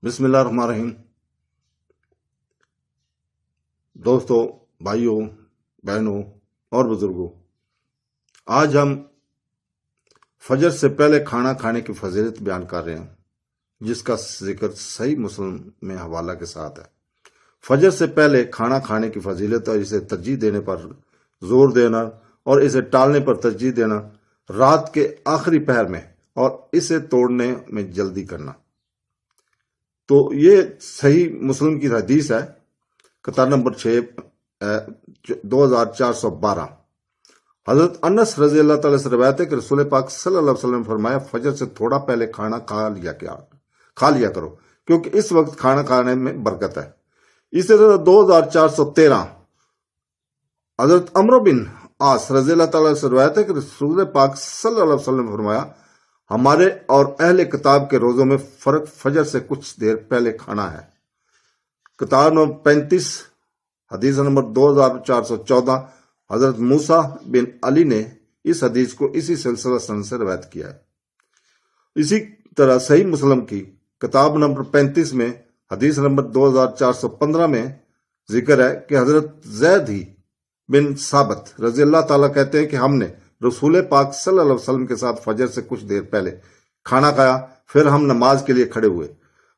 بسم اللہ الرحمن الرحیم۔ دوستو، بھائیوں، بہنوں اور بزرگوں، آج ہم فجر سے پہلے کھانا کھانے کی فضیلت بیان کر رہے ہیں، جس کا ذکر صحیح مسلم میں حوالہ کے ساتھ ہے۔ فجر سے پہلے کھانا کھانے کی فضیلت اور اسے ترجیح دینے پر زور دینا اور اسے ٹالنے پر ترجیح دینا، رات کے آخری پہر میں اور اسے توڑنے میں جلدی کرنا۔ تو یہ صحیح مسلم کی حدیث ہے، قطار نمبر 6 2412۔ حضرت انس رضی اللہ تعالیٰ سے روایت ہے کہ رسول پاک صلی اللہ علیہ وسلم نے فرمایا، فجر سے تھوڑا پہلے کھانا کھا لیا کرو، کیونکہ اس وقت کھانا کھانے میں برکت ہے۔ اسی طرح 2413 حضرت عمرو بن عاص رضی اللہ تعالیٰ سے روایت ہے کہ رسول پاک صلی اللہ علیہ وسلم نے فرمایا، ہمارے اور اہل کتاب کے روزوں میں فرق فجر سے کچھ دیر پہلے کھانا ہے۔ کتاب نمبر 35 حدیث نمبر 2414 حضرت موسیٰ بن علی نے اس حدیث کو اسی سلسلہ سند سے روایت کیا ہے۔ اسی طرح صحیح مسلم کی کتاب نمبر 35 میں حدیث نمبر 2415 میں ذکر ہے کہ حضرت زید ہی بن ثابت رضی اللہ تعالیٰ کہتے ہیں کہ ہم نے رسول پاک صلی اللہ علیہ وسلم کے ساتھ فجر سے کچھ دیر پہلے کھانا کھایا، پھر ہم نماز کے لیے کھڑے ہوئے۔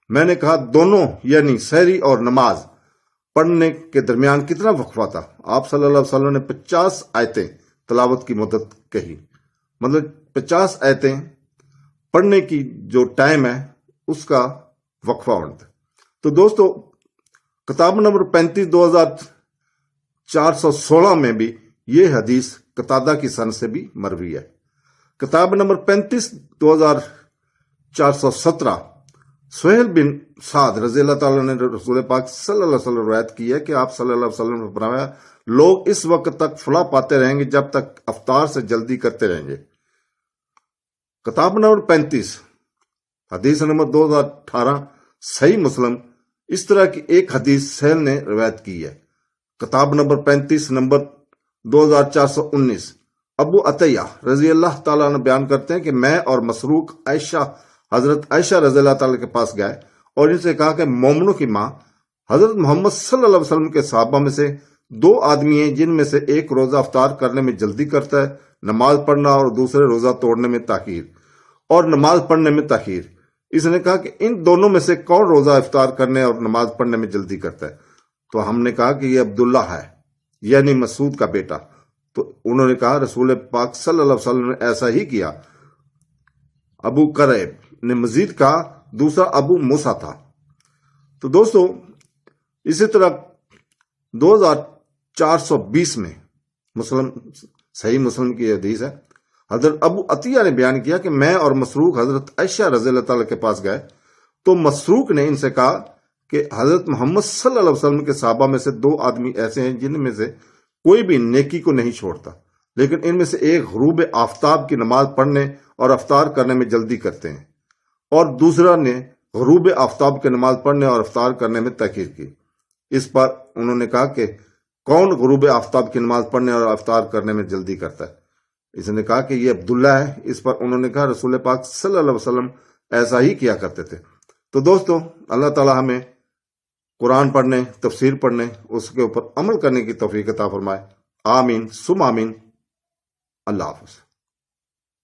میں نے کہا، دونوں یعنی سحری اور نماز پڑھنے کے درمیان کتنا وقفہ تھا؟ آپ صلی اللہ علیہ وسلم نے 50 آیتیں تلاوت کی مدت کہی، مطلب 50 آیتیں پڑھنے کی جو ٹائم ہے اس کا وقفہ ہوتا ہے۔ تو دوستو، کتاب نمبر 35 2416 میں بھی یہ حدیث قتادہ کی سند سے بھی مروی ہے۔ کتاب نمبر 35 2417 سہیل بن سعد رضی اللہ تعالیٰ نے رسول پاک صلی اللہ علیہ وسلم روایت کی ہے کہ آپ صلی اللہ علیہ وسلم نے فرمایا، لوگ اس وقت تک فلاح پاتے رہیں گے جب تک افطار سے جلدی کرتے رہیں گے۔ کتاب نمبر 35 حدیث نمبر 2018 صحیح مسلم اس طرح کی ایک حدیث سہیل نے روایت کی ہے۔ کتاب نمبر 35 نمبر 2419 ابو عطیہ رضی اللہ تعالیٰ نے بیان کرتے ہیں کہ میں اور مسروق حضرت عائشہ رضی اللہ تعالیٰ کے پاس گئے اور ان سے کہا کہ مومنوں کی ماں حضرت محمد صلی اللہ علیہ وسلم کے صحابہ میں سے 2 آدمی ہیں جن میں سے ایک روزہ افطار کرنے میں جلدی کرتا ہے، نماز پڑھنا، اور دوسرے روزہ توڑنے میں تاخیر اور نماز پڑھنے میں تاخیر۔ اس نے کہا کہ ان دونوں میں سے کون روزہ افطار کرنے اور نماز پڑھنے میں جلدی کرتا ہے؟ تو ہم نے کہا کہ یہ عبداللہ ہے، یعنی مسعود کا بیٹا۔ تو انہوں نے کہا، رسول پاک صلی اللہ علیہ وسلم نے ایسا ہی کیا۔ ابو قریب نے مزید کہا، دوسرا ابو موسیٰ تھا۔ تو دوستو، اسی طرح 2420 میں صحیح مسلم کی حدیث ہے، حضرت ابو عطیہ نے بیان کیا کہ میں اور مسروق حضرت عائشہ رضی اللہ تعالیٰ کے پاس گئے تو مسروق نے ان سے کہا کہ حضرت محمد صلی اللہ علیہ وسلم کے صحابہ میں سے 2 آدمی ایسے ہیں جن میں سے کوئی بھی نیکی کو نہیں چھوڑتا، لیکن ان میں سے ایک غروب آفتاب کی نماز پڑھنے اور افطار کرنے میں جلدی کرتے ہیں، اور دوسرا نے غروب آفتاب کی نماز پڑھنے اور افطار کرنے میں تاخیر کی۔ اس پر انہوں نے کہا کہ کون غروب آفتاب کی نماز پڑھنے اور افطار کرنے میں جلدی کرتا ہے؟ اس نے کہا کہ یہ عبداللہ ہے۔ اس پر انہوں نے کہا، رسول پاک صلی اللہ علیہ وسلم ایسا ہی کیا کرتے تھے۔ تو دوستو، اللہ تعالیٰ ہمیں قرآن پڑھنے، تفسیر پڑھنے، اس کے اوپر عمل کرنے کی توفیق عطا فرمائے۔ آمین ثم آمین۔ اللہ حافظ۔